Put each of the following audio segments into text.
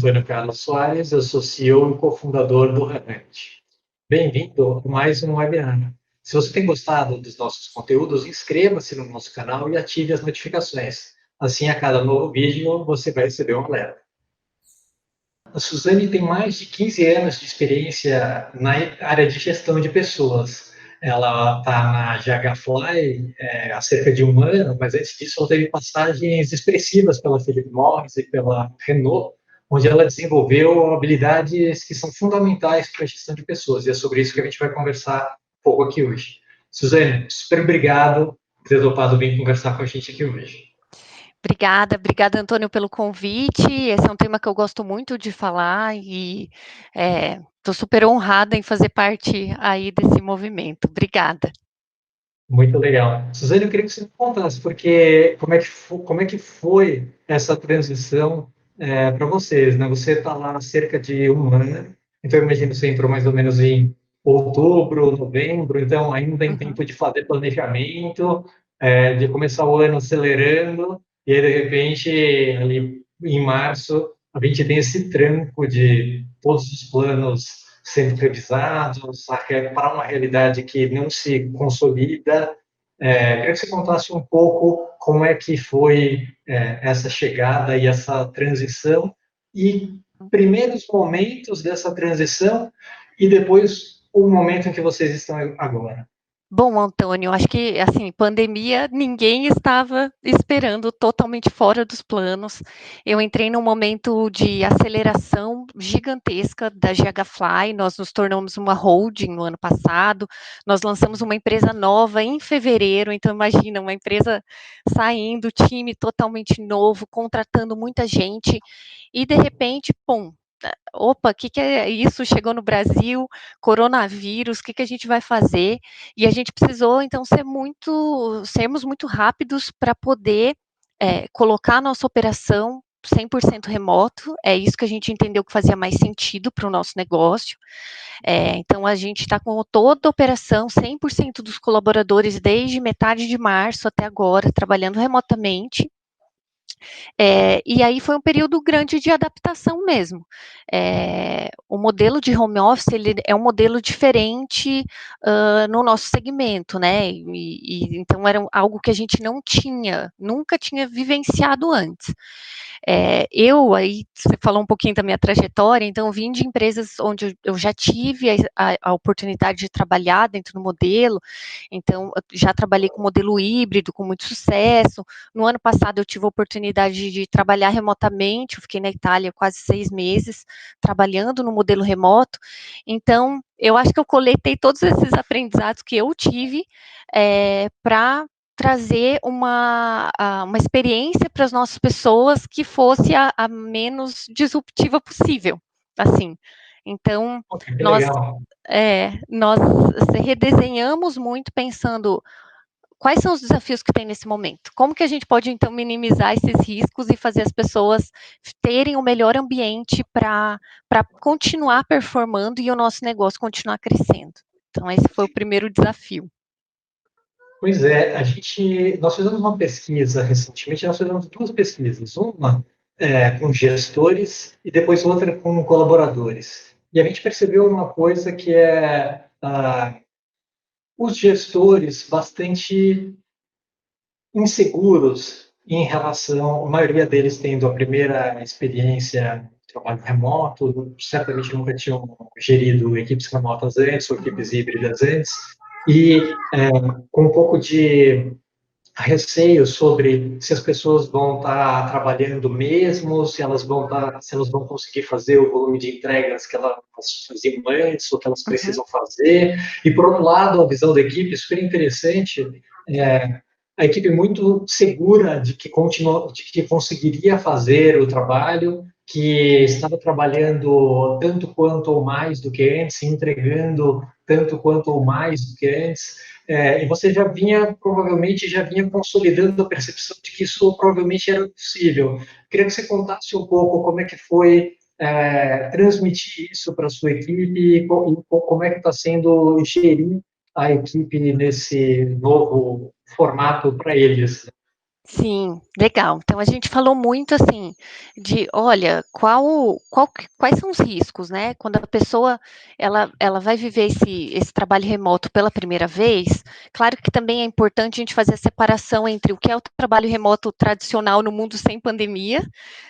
Antônio Carlos Soares, eu sou CEO e cofundador do Revent. Bem-vindo a mais um webinar. Se você tem gostado dos nossos conteúdos, inscreva-se no nosso canal e ative as notificações. Assim, a cada novo vídeo, você vai receber um alerta. A Suzane tem mais de 15 anos de experiência na área de gestão de pessoas. Ela está na GHFly há cerca de um ano, mas antes disso ela teve passagens expressivas pela Philip Morris e pela Renault, onde ela desenvolveu habilidades que são fundamentais para a gestão de pessoas. E é sobre isso que a gente vai conversar um pouco aqui hoje. Suzane, super obrigado por ter topado vir conversar com a gente aqui hoje. Obrigada, Antônio, pelo convite. Esse é um tema que eu gosto muito de falar e estou super honrada em fazer parte aí desse movimento. Obrigada. Muito legal. Suzane, eu queria que você me contasse, porque como é que foi essa transição para vocês, né? Você está lá há cerca de um ano, então eu imagino que você entrou mais ou menos em outubro, novembro, então ainda em tempo de fazer planejamento, de começar o ano acelerando, e aí, de repente, ali em março, a gente tem esse tranco de todos os planos sendo revisados, para uma realidade que não se consolida. Queria que você contasse um pouco como é que foi essa chegada e essa transição, e primeiros momentos dessa transição, e depois o momento em que vocês estão agora. Bom, Antônio, acho que, assim, pandemia, ninguém estava esperando, totalmente fora dos planos. Eu entrei num momento de aceleração gigantesca da GHFly, nós nos tornamos uma holding no ano passado, nós lançamos uma empresa nova em fevereiro, então imagina, uma empresa saindo, time totalmente novo, contratando muita gente, e de repente, pum, opa, o que é isso? Chegou no Brasil, coronavírus, o que a gente vai fazer? E a gente precisou, então, sermos muito rápidos para poder colocar a nossa operação 100% remoto, é isso que a gente entendeu que fazia mais sentido para o nosso negócio. Então, a gente está com toda a operação, 100% dos colaboradores, desde metade de março até agora, trabalhando remotamente. E aí foi um período grande de adaptação mesmo. O modelo de home office ele é um modelo diferente no nosso segmento, né? Então era algo que a gente nunca tinha vivenciado antes. Aí você falou um pouquinho da minha trajetória, então eu vim de empresas onde eu já tive a oportunidade de trabalhar dentro do modelo, então eu já trabalhei com modelo híbrido com muito sucesso. No ano passado eu tive a oportunidade de trabalhar remotamente, eu fiquei na Itália quase 6 meses, trabalhando no modelo remoto, então eu acho que eu coletei todos esses aprendizados que eu tive para trazer uma experiência para as nossas pessoas que fosse a menos disruptiva possível, assim. Então, Que nós, legal. nós redesenhamos muito pensando quais são os desafios que tem nesse momento, como que a gente pode, então, minimizar esses riscos e fazer as pessoas terem o melhor ambiente para continuar performando e o nosso negócio continuar crescendo. Então, esse foi o primeiro desafio. Pois é, nós fizemos uma pesquisa recentemente, nós fizemos duas pesquisas, uma com gestores e depois outra com colaboradores. E a gente percebeu uma coisa que os gestores bastante inseguros em relação, a maioria deles tendo a primeira experiência de trabalho remoto, certamente nunca tinham gerido equipes remotas antes ou equipes híbridas antes, e com um pouco de receio sobre se as pessoas vão estar trabalhando mesmo, se elas vão conseguir fazer o volume de entregas que elas faziam antes ou que elas precisam fazer. E por outro lado, a visão da equipe super interessante, a equipe muito segura de que conseguiria fazer o trabalho, que estava trabalhando tanto quanto ou mais do que antes, entregando tanto quanto ou mais do que antes. E você provavelmente já vinha consolidando a percepção de que isso provavelmente era possível. Queria que você contasse um pouco como é que foi transmitir isso para a sua equipe e como é que está sendo gerir a equipe nesse novo formato para eles. Sim, legal. Então a gente falou muito assim de, olha, quais são os riscos, né? Quando a pessoa ela vai viver esse trabalho remoto pela primeira vez, claro que também é importante a gente fazer a separação entre o que é o trabalho remoto tradicional no mundo sem pandemia,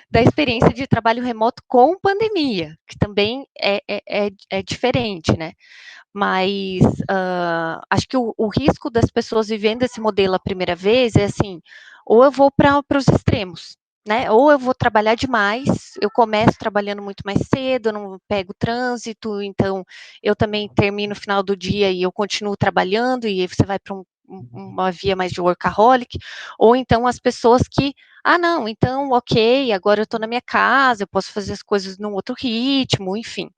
da experiência de trabalho remoto com pandemia, que também é diferente, né? Mas acho que o risco das pessoas vivendo esse modelo a primeira vez é assim, ou eu vou para os extremos, né? Ou eu vou trabalhar demais, eu começo trabalhando muito mais cedo, eu não pego trânsito, então eu também termino no final do dia e eu continuo trabalhando, e aí você vai para uma via mais de workaholic, ou então as pessoas que, não, então, ok, agora eu estou na minha casa, eu posso fazer as coisas num outro ritmo, enfim.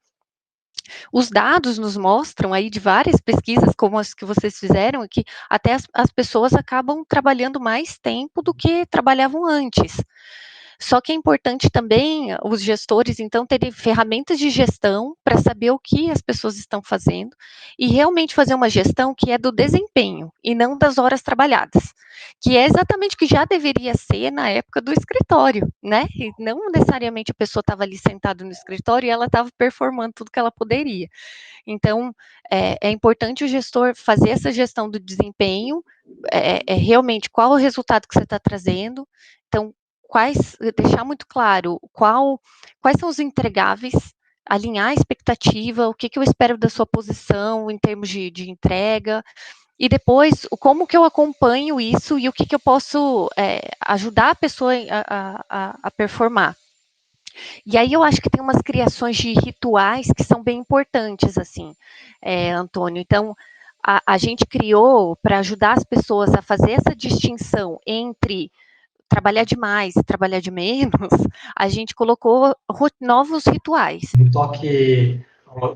Os dados nos mostram aí de várias pesquisas, como as que vocês fizeram, que até as pessoas acabam trabalhando mais tempo do que trabalhavam antes. Só que é importante também os gestores, então, terem ferramentas de gestão para saber o que as pessoas estão fazendo e realmente fazer uma gestão que é do desempenho e não das horas trabalhadas, que é exatamente o que já deveria ser na época do escritório, né? E não necessariamente a pessoa estava ali sentada no escritório e ela estava performando tudo que ela poderia. Então, é importante o gestor fazer essa gestão do desempenho, realmente qual o resultado que você está trazendo, então, deixar muito claro quais são os entregáveis, alinhar a expectativa, o que eu espero da sua posição em termos de entrega, e depois, como que eu acompanho isso e o que eu posso ajudar a pessoa a performar. E aí eu acho que tem umas criações de rituais que são bem importantes, assim, Antônio. Então, a gente criou para ajudar as pessoas a fazer essa distinção entre trabalhar demais e trabalhar de menos, a gente colocou novos rituais. Um toque,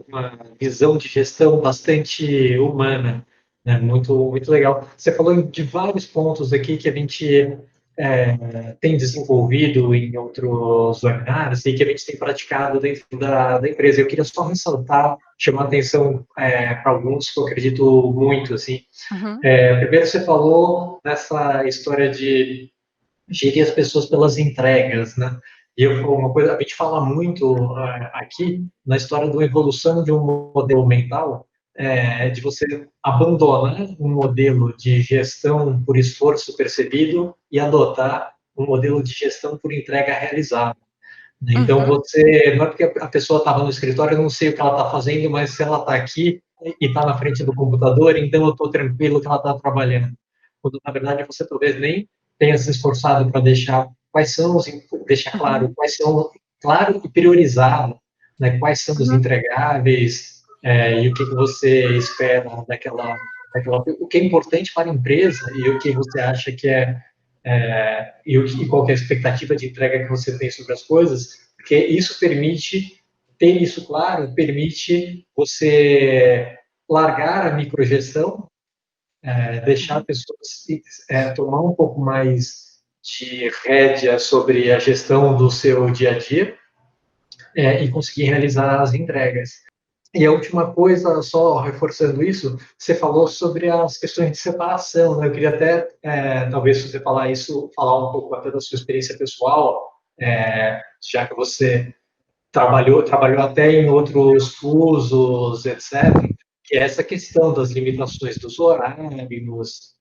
uma visão de gestão bastante humana, né? Muito legal. Você falou de vários pontos aqui que a gente tem desenvolvido em outros webinars e que a gente tem praticado dentro da empresa. Eu queria só ressaltar, chamar a atenção para alguns que eu acredito muito. Assim. Uhum. Primeiro, você falou nessa história de gerir as pessoas pelas entregas, né? E uma coisa, a gente fala muito aqui na história da evolução de um modelo mental, de você abandonar um modelo de gestão por esforço percebido e adotar um modelo de gestão por entrega realizada. Então, Uhum. não é porque a pessoa estava no escritório, eu não sei o que ela está fazendo, mas se ela está aqui e está na frente do computador, então eu estou tranquilo que ela está trabalhando. Quando, na verdade, você talvez nem tenha se esforçado para deixar claro Uhum. quais são, claro e priorizado, né, quais são os Uhum. entregáveis, e o que você espera o que é importante para a empresa e o que você acha que e qual é a expectativa de entrega que você tem sobre as coisas, porque isso permite, ter isso claro, permite você largar a microgestão, deixar a Uhum. pessoa tomar um pouco mais de rédea sobre a gestão do seu dia a dia, e conseguir realizar as entregas. E a última coisa, só reforçando isso, você falou sobre as questões de separação, né? Eu queria até, talvez, se você falar isso, falar um pouco até da sua experiência pessoal, já que você trabalhou até em outros fusos, etc., que é essa questão das limitações dos horários,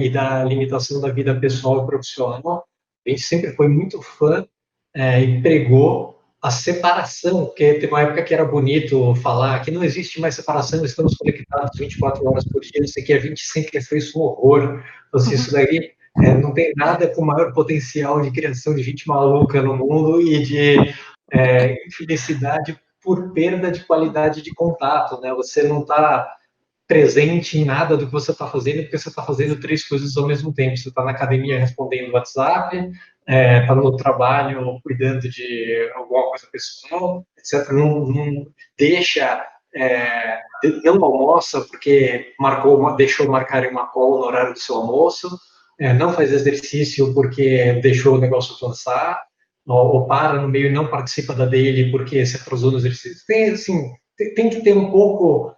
e da limitação da vida pessoal e profissional. A gente sempre foi muito fã, e pregou a separação, porque teve uma época que era bonito falar que não existe mais separação, estamos conectados 24 horas por dia, isso aqui é 25, que foi isso um horror. Então, assim, Uhum. isso daí não tem nada com maior potencial de criação de gente maluca no mundo e de infelicidade por perda de qualidade de contato, né? Você não está presente em nada do que você está fazendo, porque você está fazendo três coisas ao mesmo tempo. Você está na academia respondendo WhatsApp, está no trabalho cuidando de alguma coisa pessoal, etc. Não deixa, não almoça porque deixou marcar uma call no horário do seu almoço, não faz exercício porque deixou o negócio avançar, ou para no meio e não participa da dele porque se atrasou no exercício. Tem que ter um pouco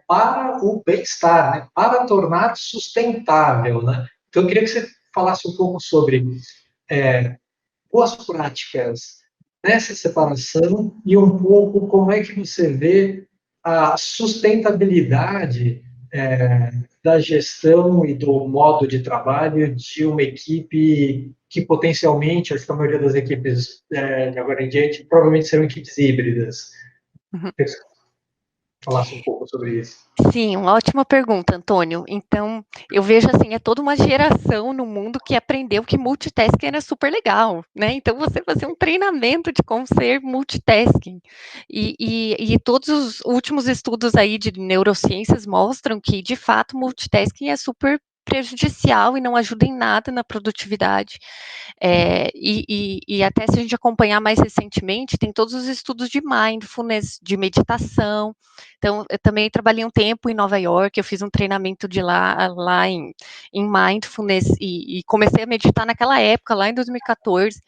para o bem-estar, né? Para tornar sustentável. Né? Então, eu queria que você falasse um pouco sobre boas práticas nessa separação e um pouco como é que você vê a sustentabilidade da gestão e do modo de trabalho de uma equipe que potencialmente, acho que a maioria das equipes de agora em diante provavelmente serão equipes híbridas. Uhum. Queria que você falasse um pouco sobre isso. Sim, uma ótima pergunta, Antônio. Então, eu vejo assim, é toda uma geração no mundo que aprendeu que multitasking era super legal, né? Então, você fazer um treinamento de como ser multitasking. E todos os últimos estudos aí de neurociências mostram que, de fato, multitasking é super prejudicial e não ajuda em nada na produtividade. E até se a gente acompanhar mais recentemente, tem todos os estudos de mindfulness, de meditação. Então, eu também trabalhei um tempo em Nova York, eu fiz um treinamento de lá em mindfulness e comecei a meditar naquela época, lá em 2014,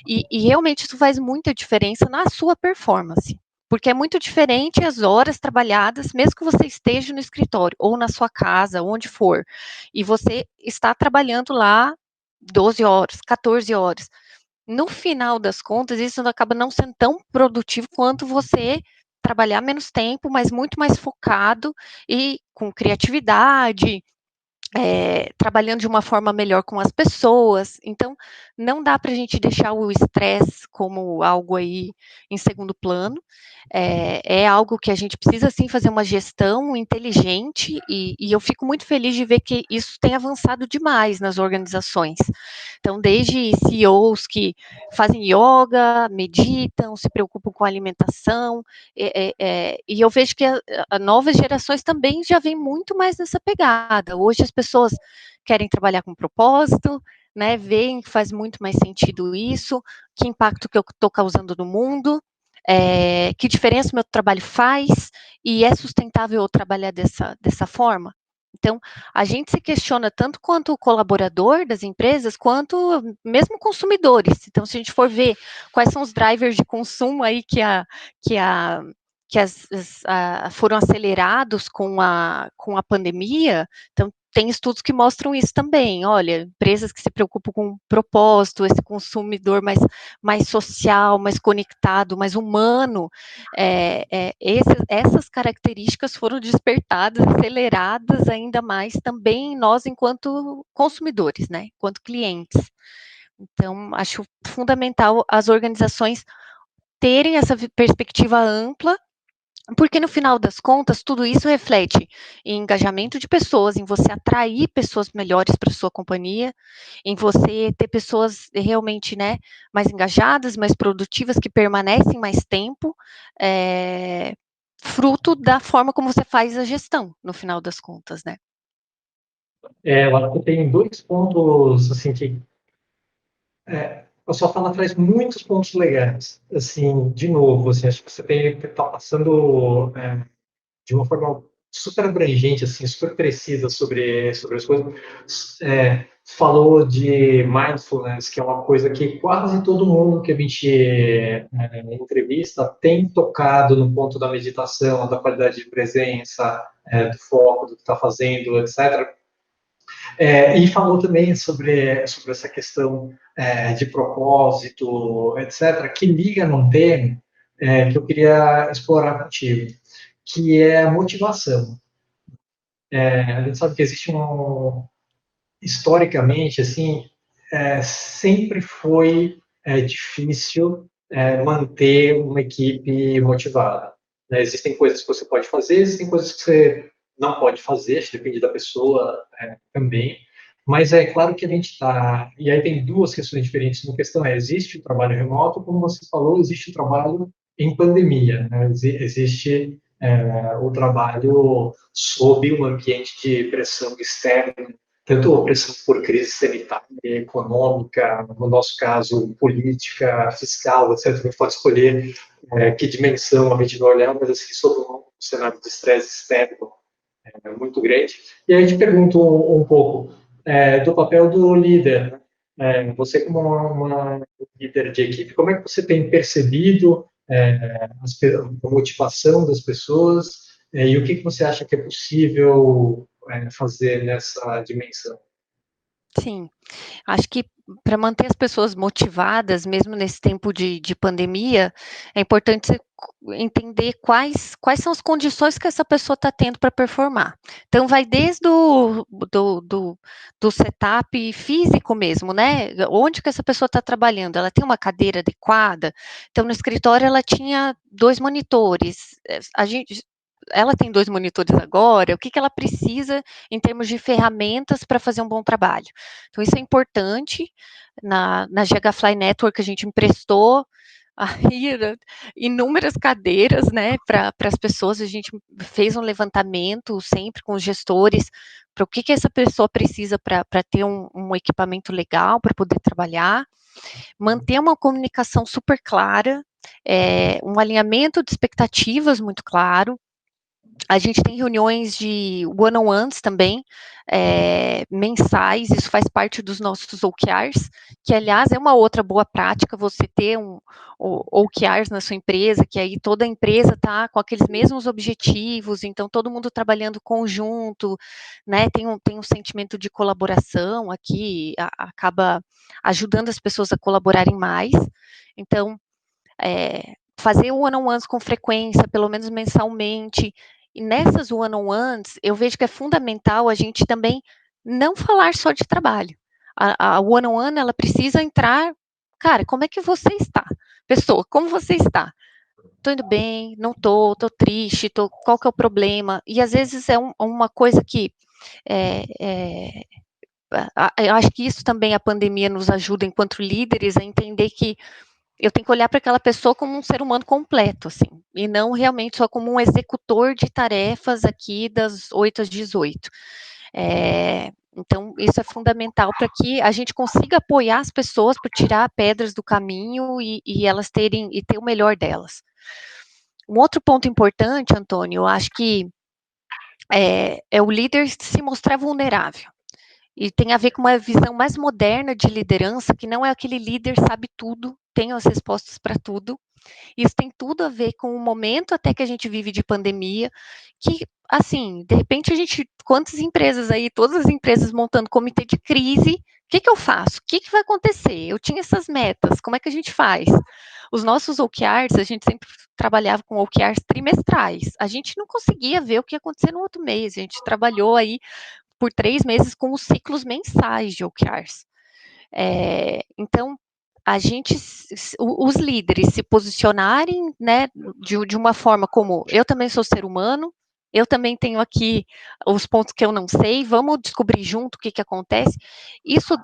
e realmente isso faz muita diferença na sua performance. Porque é muito diferente as horas trabalhadas, mesmo que você esteja no escritório, ou na sua casa, onde for, e você está trabalhando lá 12 horas, 14 horas. No final das contas, isso acaba não sendo tão produtivo quanto você trabalhar menos tempo, mas muito mais focado e com criatividade, trabalhando de uma forma melhor com as pessoas. Então, não dá para a gente deixar o estresse como algo aí em segundo plano. É algo que a gente precisa sim fazer uma gestão inteligente e eu fico muito feliz de ver que isso tem avançado demais nas organizações. Então, desde CEOs que fazem yoga, meditam, se preocupam com a alimentação, e eu vejo que a novas gerações também já vem muito mais nessa pegada. Hoje as pessoas querem trabalhar com propósito, né? Veem que faz muito mais sentido isso, que impacto que eu estou causando no mundo, que diferença o meu trabalho faz, e é sustentável eu trabalhar dessa forma? Então, a gente se questiona tanto quanto o colaborador das empresas, quanto mesmo consumidores. Então, se a gente for ver quais são os drivers de consumo aí que a foram acelerados com a pandemia, então tem estudos que mostram isso também. Olha, empresas que se preocupam com o propósito, esse consumidor mais social, mais conectado, mais humano, essas características foram despertadas, aceleradas ainda mais também em nós enquanto consumidores, né, enquanto clientes. Então, acho fundamental as organizações terem essa perspectiva ampla, porque no final das contas, tudo isso reflete em engajamento de pessoas, em você atrair pessoas melhores para sua companhia, em você ter pessoas realmente, né, mais engajadas, mais produtivas, que permanecem mais tempo, fruto da forma como você faz a gestão, no final das contas, né? Eu acho que tem dois pontos assim que a sua fala traz muitos pontos legais. Assim, de novo, assim, acho que você está passando de uma forma super abrangente, assim, super precisa sobre as coisas. Falou de mindfulness, que é uma coisa que quase todo mundo que a gente entrevista tem tocado no ponto da meditação, da qualidade de presença, do foco, do que está fazendo, etc. E falou também sobre essa questão de propósito, etc., que liga num tema que eu queria explorar contigo, que é a motivação. A gente sabe que existe historicamente, assim, sempre foi difícil manter uma equipe motivada. Né? Existem coisas que você pode fazer, existem coisas que você não pode fazer, acho que depende da pessoa também. Mas é claro que a gente está. E aí tem duas questões diferentes. Uma questão existe o trabalho remoto, como você falou, existe o trabalho em pandemia. Né? Existe o trabalho sob um ambiente de pressão externa, tanto pressão por crise sanitária, econômica, no nosso caso, política, fiscal, etc. A gente pode escolher que dimensão a gente vai olhar, mas assim, sob um cenário de estresse externo muito grande. E aí eu te pergunto um pouco do papel do líder. Você, como uma líder de equipe, como é que você tem percebido a motivação das pessoas e o que você acha que é possível fazer nessa dimensão? Sim. Acho que para manter as pessoas motivadas, mesmo nesse tempo de pandemia, é importante você entender quais são as condições que essa pessoa está tendo para performar. Então, vai desde do setup físico mesmo, né? Onde que essa pessoa está trabalhando? Ela tem uma cadeira adequada? Então, no escritório, ela tinha 2 monitores. Ela tem 2 monitores agora, o que ela precisa em termos de ferramentas para fazer um bom trabalho? Então, isso é importante. Na GHFly Network, a gente emprestou aí inúmeras cadeiras, né, para as pessoas. A gente fez um levantamento sempre com os gestores para o que essa pessoa precisa para ter um equipamento legal para poder trabalhar, manter uma comunicação super clara, um alinhamento de expectativas muito claro. A gente tem reuniões de one-on-ones também, mensais, isso faz parte dos nossos OKRs, que, aliás, é uma outra boa prática, você ter OKRs na sua empresa, que aí toda a empresa está com aqueles mesmos objetivos, então todo mundo trabalhando conjunto, né, tem um sentimento de colaboração aqui, acaba ajudando as pessoas a colaborarem mais. Então, fazer one-on-ones com frequência, pelo menos mensalmente. E nessas one-on-ones, eu vejo que é fundamental a gente também não falar só de trabalho. A one-on-one, ela precisa entrar, cara, como é que você está? Pessoa, como você está? Tô indo bem, não tô triste, qual que é o problema? E às vezes é uma coisa que é, é, eu acho que isso também a pandemia nos ajuda enquanto líderes a entender que eu tenho que olhar para aquela pessoa como um ser humano completo, assim, e não realmente só como um executor de tarefas aqui das 8 às 18. Então, isso é fundamental para que a gente consiga apoiar as pessoas para tirar pedras do caminho e elas ter o melhor delas. Um outro ponto importante, Antônio, eu acho que é o líder se mostrar vulnerável. E tem a ver com uma visão mais moderna de liderança, que não é aquele líder sabe tudo, tem as respostas para tudo. Isso tem tudo a ver com o momento até que a gente vive de pandemia, que, assim, de repente quantas empresas aí, todas as empresas montando comitê de crise, o que eu faço? O que vai acontecer? Eu tinha essas metas, como é que a gente faz? Os nossos OKRs, a gente sempre trabalhava com OKRs trimestrais, a gente não conseguia ver o que ia acontecer no outro mês, a gente trabalhou aí por 3 meses com os ciclos mensais de OKRs. Então, os líderes se posicionarem, né, de uma forma como, eu também sou ser humano, eu também tenho aqui os pontos que eu não sei, vamos descobrir junto o que acontece. Isso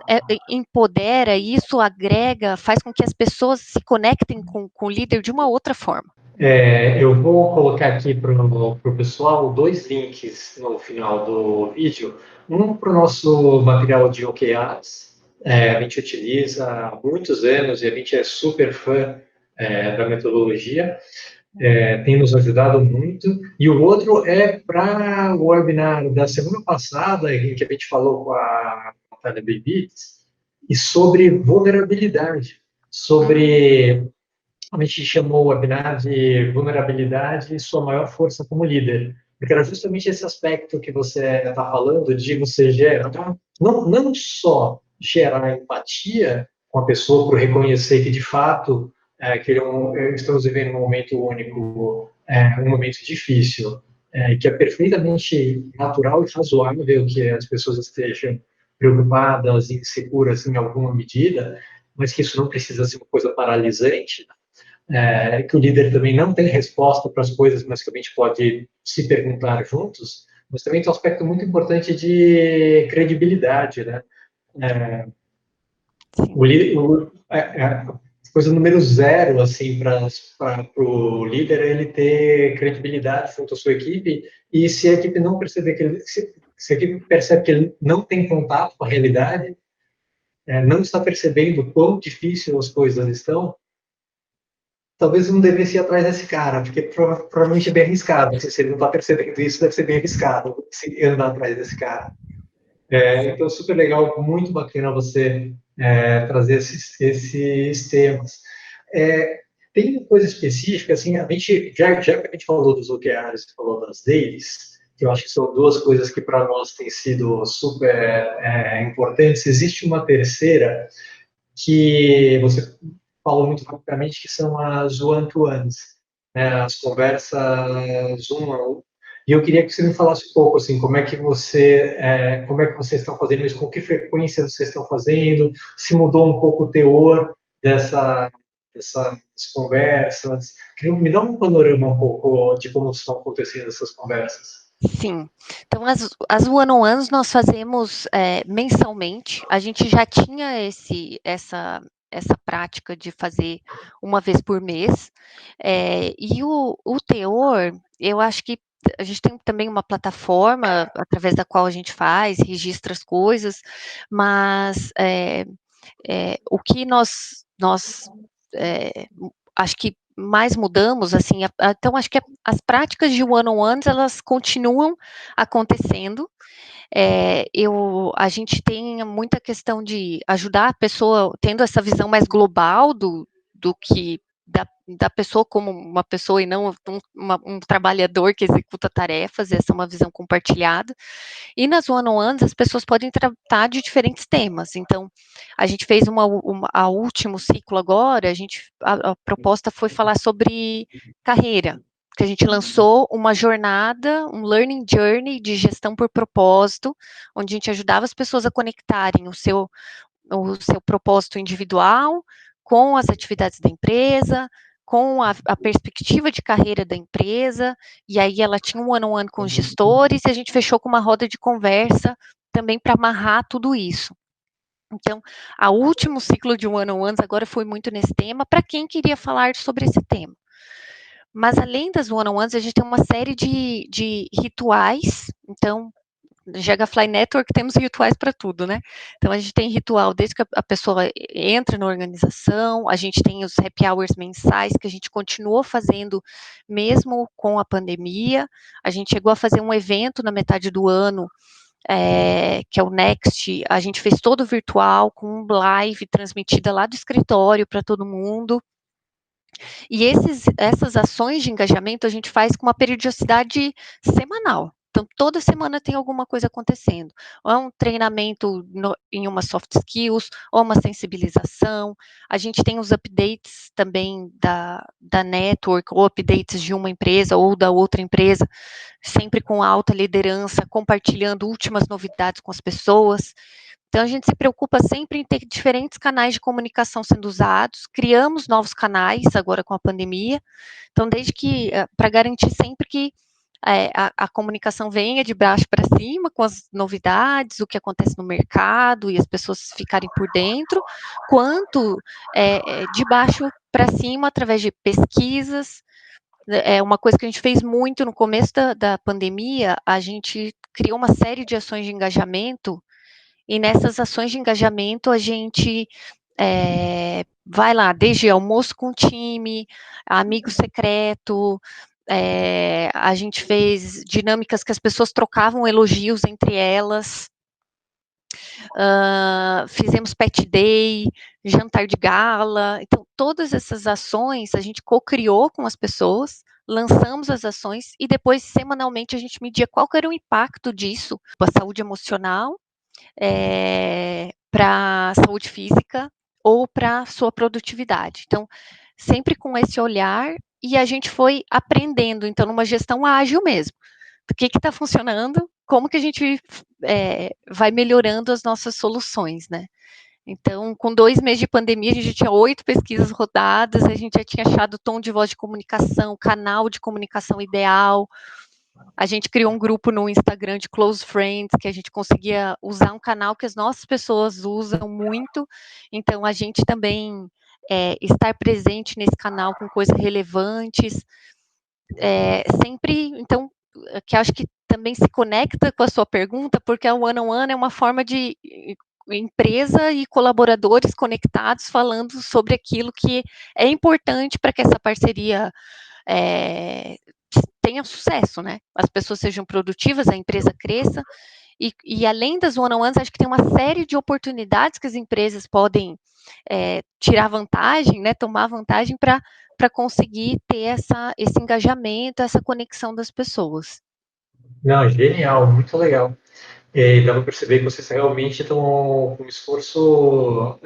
empodera, isso agrega, faz com que as pessoas se conectem com o líder de uma outra forma. Eu vou colocar aqui para o pessoal 2 links no final do vídeo. Um para o nosso material de OKRs, a gente utiliza há muitos anos e a gente é super fã da metodologia, tem nos ajudado muito. E o outro é para o webinar da semana passada, em que a gente falou com a Natália Bebitz, e sobre vulnerabilidade, sobre a gente chamou o webinar de vulnerabilidade e sua maior força como líder, porque era justamente esse aspecto que você está falando, de você gerar, não só gerar empatia com a pessoa por reconhecer que, de fato, estamos vivendo um momento único, um momento difícil, que é perfeitamente natural e razoável que as pessoas estejam preocupadas e inseguras em alguma medida, mas que isso não precisa ser uma coisa paralisante, que o líder também não tem resposta para as coisas, mas que a gente pode se perguntar juntos, mas também tem um aspecto muito importante de credibilidade, né? A coisa número 0, assim, para o líder é ele ter credibilidade junto à sua equipe, e se a equipe não perceber se a equipe percebe que ele não tem contato com a realidade, não está percebendo quão difícil as coisas estão, talvez não devesse ir atrás desse cara, porque provavelmente é bem arriscado. Se ele não está percebendo isso, deve ser bem arriscado se andar atrás desse cara. Então, super legal, muito bacana você trazer esses temas. Tem uma coisa específica, assim, já que a gente falou dos OKRs, falou das dailies, que eu acho que são duas coisas que para nós têm sido super importantes. Existe uma terceira que você falou muito rapidamente, que são as one-to-ones, né, as conversas um a um. E eu queria que você me falasse um pouco assim, como é que vocês estão fazendo isso, com que frequência vocês estão fazendo, se mudou um pouco o teor dessas conversas. Me dá um panorama um pouco de como estão acontecendo essas conversas. Sim. Então, as one-on-ones nós fazemos mensalmente. A gente já tinha essa prática de fazer uma vez por mês. E o teor, eu acho que a gente tem também uma plataforma através da qual a gente faz, registra as coisas, mas o que nós acho que mais mudamos, assim, então acho que as práticas de one-on-ones, elas continuam acontecendo. A gente tem muita questão de ajudar a pessoa, tendo essa visão mais global do que da pessoa como uma pessoa e não um trabalhador que executa tarefas, essa é uma visão compartilhada. E nas one-on-ones as pessoas podem tratar de diferentes temas. Então, a gente fez a último ciclo agora, a proposta foi falar sobre carreira, que a gente lançou uma jornada, um learning journey de gestão por propósito, onde a gente ajudava as pessoas a conectarem o seu propósito individual com as atividades da empresa, com a perspectiva de carreira da empresa, e aí ela tinha um one-on-one com os gestores, e a gente fechou com uma roda de conversa também para amarrar tudo isso. Então, o último ciclo de one-on-ones agora foi muito nesse tema, para quem queria falar sobre esse tema. Mas além das one-on-ones, a gente tem uma série de rituais. Então, no GHFly Network temos rituais para tudo, né? Então a gente tem ritual desde que a pessoa entra na organização, a gente tem os happy hours mensais que a gente continuou fazendo mesmo com a pandemia. A gente chegou a fazer um evento na metade do ano, que é o Next, a gente fez todo virtual, com um live transmitida lá do escritório para todo mundo. E essas ações de engajamento a gente faz com uma periodicidade semanal. Então, toda semana tem alguma coisa acontecendo. Ou é um treinamento em uma soft skills, ou uma sensibilização. A gente tem os updates também da network, ou updates de uma empresa ou da outra empresa, sempre com alta liderança, compartilhando últimas novidades com as pessoas. Então, a gente se preocupa sempre em ter diferentes canais de comunicação sendo usados, criamos novos canais agora com a pandemia, então, desde que, para garantir sempre que a comunicação venha de baixo para cima, com as novidades, o que acontece no mercado, e as pessoas ficarem por dentro, quanto de baixo para cima, através de pesquisas. Uma coisa que a gente fez muito no começo da pandemia, a gente criou uma série de ações de engajamento, e nessas ações de engajamento, a gente vai lá, desde almoço com o time, amigo secreto, a gente fez dinâmicas que as pessoas trocavam elogios entre elas, fizemos pet day, jantar de gala. Então, todas essas ações a gente co-criou com as pessoas, lançamos as ações e depois, semanalmente, a gente media qual que era o impacto disso para a saúde emocional, para a saúde física ou para a sua produtividade. Então, sempre com esse olhar, e a gente foi aprendendo, então, numa gestão ágil mesmo. O que está funcionando, como que a gente vai melhorando as nossas soluções, né? Então, com 2 meses de pandemia, a gente tinha 8 pesquisas rodadas, a gente já tinha achado o tom de voz de comunicação, canal de comunicação ideal. A gente criou um grupo no Instagram de close friends, que a gente conseguia usar um canal que as nossas pessoas usam muito. Então, a gente também estar presente nesse canal com coisas relevantes. Sempre, então, que acho que também se conecta com a sua pergunta, porque a one-on-one é uma forma de empresa e colaboradores conectados falando sobre aquilo que é importante para que essa parceria tenha sucesso, né? As pessoas sejam produtivas, a empresa cresça, e além das one-on-ones, acho que tem uma série de oportunidades que as empresas podem tirar vantagem, né? Tomar vantagem para conseguir ter esse engajamento, essa conexão das pessoas. Não, genial, muito legal. E dá para perceber que vocês realmente estão com um esforço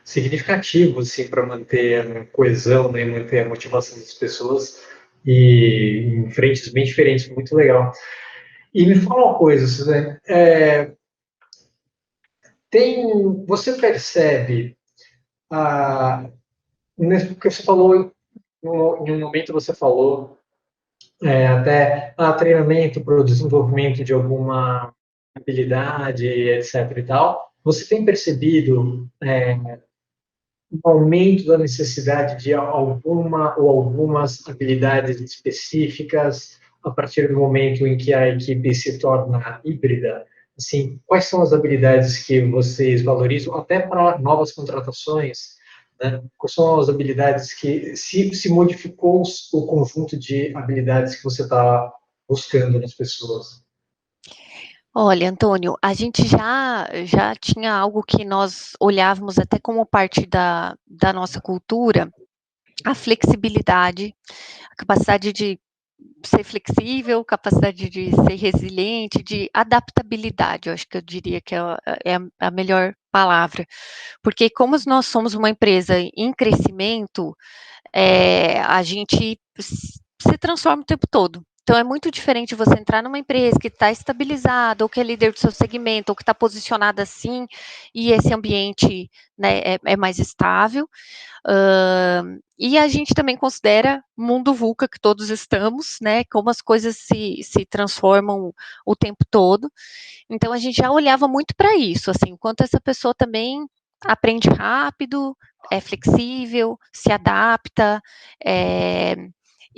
significativo assim, para manter a coesão, né, manter a motivação das pessoas e em frentes bem diferentes, muito legal. E me fala uma coisa, Suzane, você percebe, ah, porque você falou, em um momento você falou até treinamento para o desenvolvimento de alguma habilidade, etc. e tal. Você tem percebido um aumento da necessidade de alguma ou algumas habilidades específicas a partir do momento em que a equipe se torna híbrida? Assim, quais são as habilidades que vocês valorizam até para novas contratações? Né? Quais são as habilidades que se modificou o conjunto de habilidades que você está buscando nas pessoas? Olha, Antônio, a gente já tinha algo que nós olhávamos até como parte da nossa cultura, a flexibilidade, a capacidade de ser flexível, capacidade de ser resiliente, de adaptabilidade, eu acho que eu diria que é a melhor palavra. Porque como nós somos uma empresa em crescimento, a gente se transforma o tempo todo. Então é muito diferente você entrar numa empresa que está estabilizada, ou que é líder do seu segmento, ou que está posicionada assim, e esse ambiente, né, é mais estável. E a gente também considera mundo VUCA que todos estamos, né? Como as coisas se transformam o tempo todo. Então a gente já olhava muito para isso, assim, o quanto essa pessoa também aprende rápido, é flexível, se adapta, é,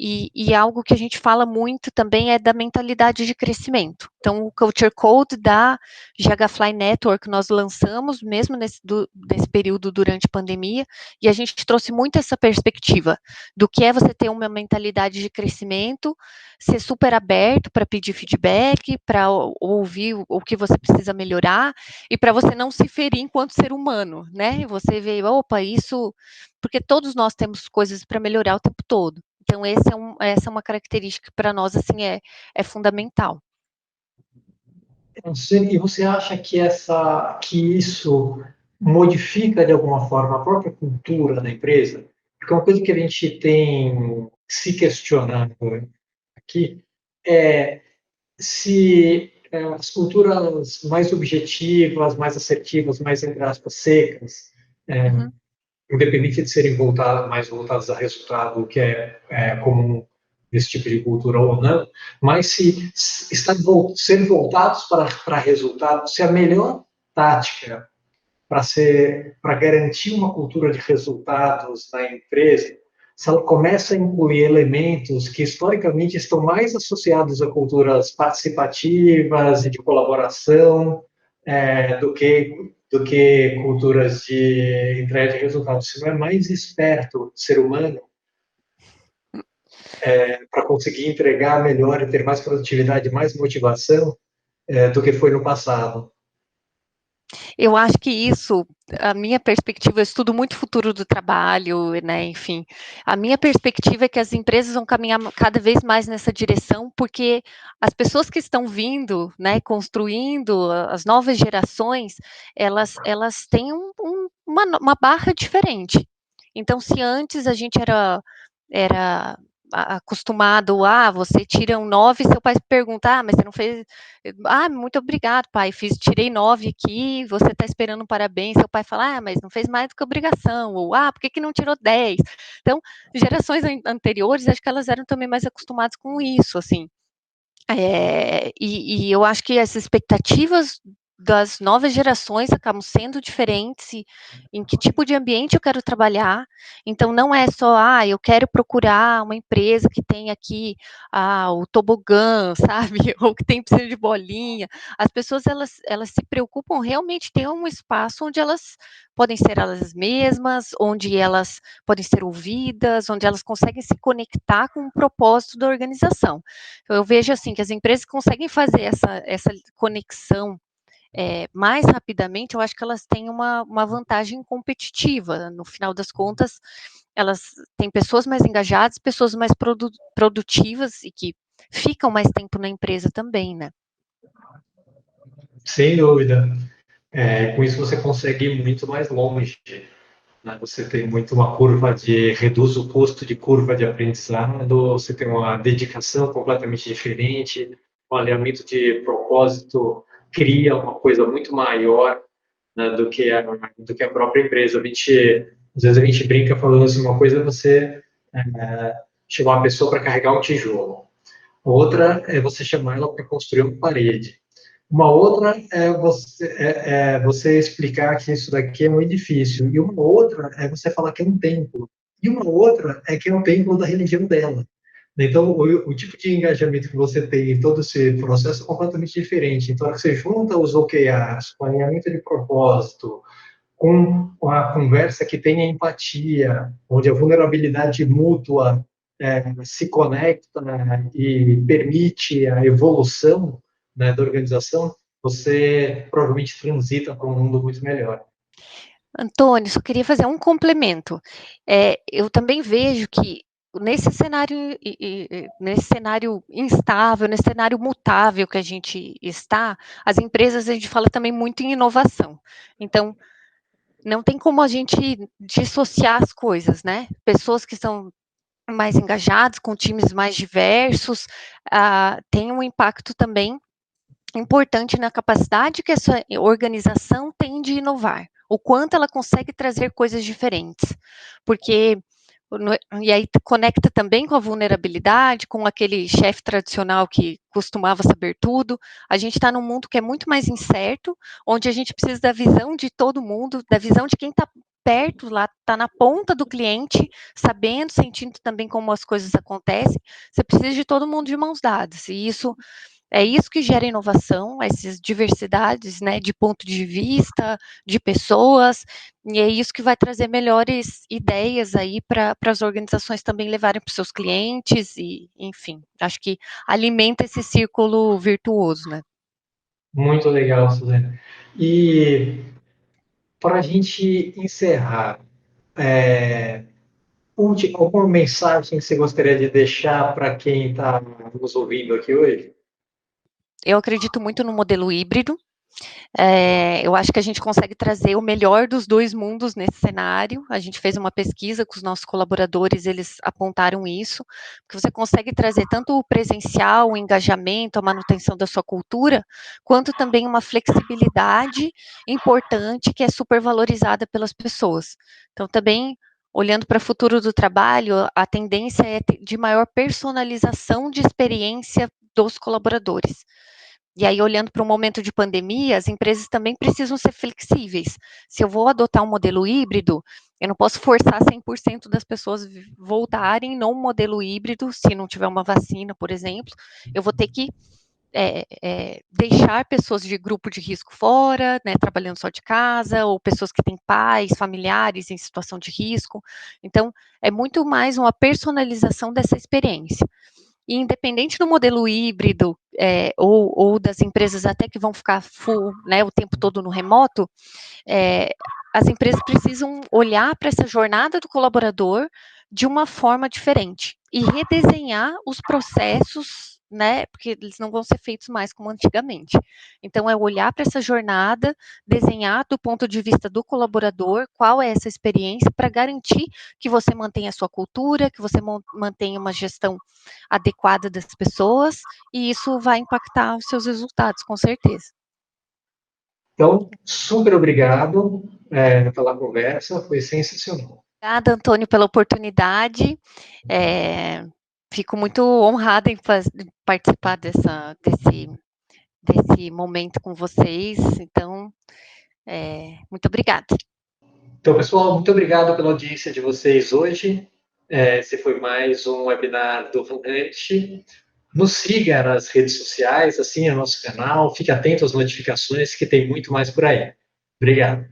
e algo que a gente fala muito também é da mentalidade de crescimento. Então, o Culture Code da GHFly Network nós lançamos mesmo nesse período durante a pandemia, e a gente trouxe muito essa perspectiva do que é você ter uma mentalidade de crescimento, ser super aberto para pedir feedback, para ouvir o que você precisa melhorar, e para você não se ferir enquanto ser humano, né? Você vê, opa, isso. Porque todos nós temos coisas para melhorar o tempo todo. Então, essa é uma característica que para nós assim é fundamental. E você acha que isso modifica de alguma forma a própria cultura da empresa? Porque uma coisa que a gente tem se questionado aqui é se as culturas mais objetivas, mais assertivas, mais entre aspas secas, é, Uhum. independente de serem mais voltadas a resultado, que é comum desse tipo de cultura ou não, mas se ser voltados para resultado, se a melhor tática para garantir uma cultura de resultados na empresa, se ela começa a incluir elementos que historicamente estão mais associados a culturas participativas e de colaboração do que culturas de entrega de resultados. Se não é mais esperto ser humano para conseguir entregar melhor e ter mais produtividade, mais motivação do que foi no passado. Eu acho que isso, a minha perspectiva, eu estudo muito o futuro do trabalho, né, enfim. A minha perspectiva é que as empresas vão caminhar cada vez mais nessa direção, porque as pessoas que estão vindo, né, construindo as novas gerações, elas têm uma barra diferente. Então, se antes a gente era acostumado você tira um 9 e seu pai pergunta, mas você não fez, muito obrigado, pai, tirei 9 aqui, você está esperando um parabéns, seu pai fala, mas não fez mais do que obrigação, ou, por que não tirou 10? Então, gerações anteriores, acho que elas eram também mais acostumadas com isso, assim, e eu acho que as expectativas das novas gerações acabam sendo diferentes em que tipo de ambiente eu quero trabalhar. Então, não é só, eu quero procurar uma empresa que tem aqui o tobogã, sabe? Ou que tem piscina de bolinha. As pessoas, elas se preocupam realmente em ter um espaço onde elas podem ser elas mesmas, onde elas podem ser ouvidas, onde elas conseguem se conectar com o propósito da organização. Eu vejo assim que as empresas conseguem fazer essa conexão mais rapidamente, eu acho que elas têm uma vantagem competitiva. No final das contas, elas têm pessoas mais engajadas, pessoas mais produtivas e que ficam mais tempo na empresa também, né? Sem dúvida. Com isso você consegue ir muito mais longe, né? Você tem muito uma curva de reduz o custo de curva de aprendizado, você tem uma dedicação completamente diferente, um alinhamento de propósito cria uma coisa muito maior, né, do que a própria empresa. Às vezes a gente brinca falando assim, uma coisa é você chamar uma pessoa para carregar um tijolo, outra é você chamar ela para construir uma parede. Uma outra é você explicar que isso daqui é um edifício. E uma outra é você falar que é um templo. E uma outra é que é um templo da religião dela. Então, o tipo de engajamento que você tem em todo esse processo é completamente diferente. Então, você junta os OKRs, com alinhamento de propósito, com a conversa que tenha empatia, onde a vulnerabilidade mútua se conecta, né, e permite a evolução, né, da organização, você provavelmente transita para um mundo muito melhor. Antônio, só queria fazer um complemento. Eu também vejo que nesse cenário instável, nesse cenário mutável que a gente está, as empresas, a gente fala também muito em inovação. Então, não tem como a gente dissociar as coisas, né? Pessoas que são mais engajadas, com times mais diversos, tem um impacto também importante na capacidade que essa organização tem de inovar, o quanto ela consegue trazer coisas diferentes, porque e aí conecta também com a vulnerabilidade, com aquele chefe tradicional que costumava saber tudo. A gente está num mundo que é muito mais incerto, onde a gente precisa da visão de todo mundo, da visão de quem está perto lá, está na ponta do cliente, sabendo, sentindo também como as coisas acontecem. Você precisa de todo mundo de mãos dadas, e isso que gera inovação, essas diversidades, né, de ponto de vista, de pessoas, e é isso que vai trazer melhores ideias aí para as organizações também levarem para os seus clientes, e, enfim, acho que alimenta esse círculo virtuoso, né? Muito legal, Suzana. E para a gente encerrar, é, alguma mensagem que você gostaria de deixar para quem está nos ouvindo aqui hoje? Eu acredito muito no modelo híbrido. Eu acho que a gente consegue trazer o melhor dos dois mundos nesse cenário. A gente fez uma pesquisa com os nossos colaboradores, eles apontaram isso, que você consegue trazer tanto o presencial, o engajamento, a manutenção da sua cultura, quanto também uma flexibilidade importante que é super valorizada pelas pessoas. Então, também, olhando para o futuro do trabalho, a tendência é de maior personalização de experiência dos colaboradores. E aí, olhando para um momento de pandemia, as empresas também precisam ser flexíveis. Se eu vou adotar um modelo híbrido, eu não posso forçar 100% das pessoas voltarem no modelo híbrido, se não tiver uma vacina, por exemplo. Eu vou ter que deixar pessoas de grupo de risco fora, né, trabalhando só de casa, ou pessoas que têm pais, familiares em situação de risco. Então, é muito mais uma personalização dessa experiência. E independente do modelo híbrido, ou das empresas até que vão ficar full, né, o tempo todo no remoto, é, as empresas precisam olhar para essa jornada do colaborador de uma forma diferente e redesenhar os processos, né, porque eles não vão ser feitos mais como antigamente. Então, é olhar para essa jornada, desenhar do ponto de vista do colaborador qual é essa experiência para garantir que você mantenha a sua cultura, que você mantenha uma gestão adequada das pessoas, e isso vai impactar os seus resultados, com certeza. Então, super obrigado pela conversa, foi sensacional. Obrigada, Antônio, pela oportunidade. Fico muito honrada em participar desse momento com vocês. Então, muito obrigada. Então, pessoal, muito obrigado pela audiência de vocês hoje. Esse foi mais um webinar do Runante. Nos siga nas redes sociais, assine o nosso canal, fique atento às notificações, que tem muito mais por aí. Obrigado.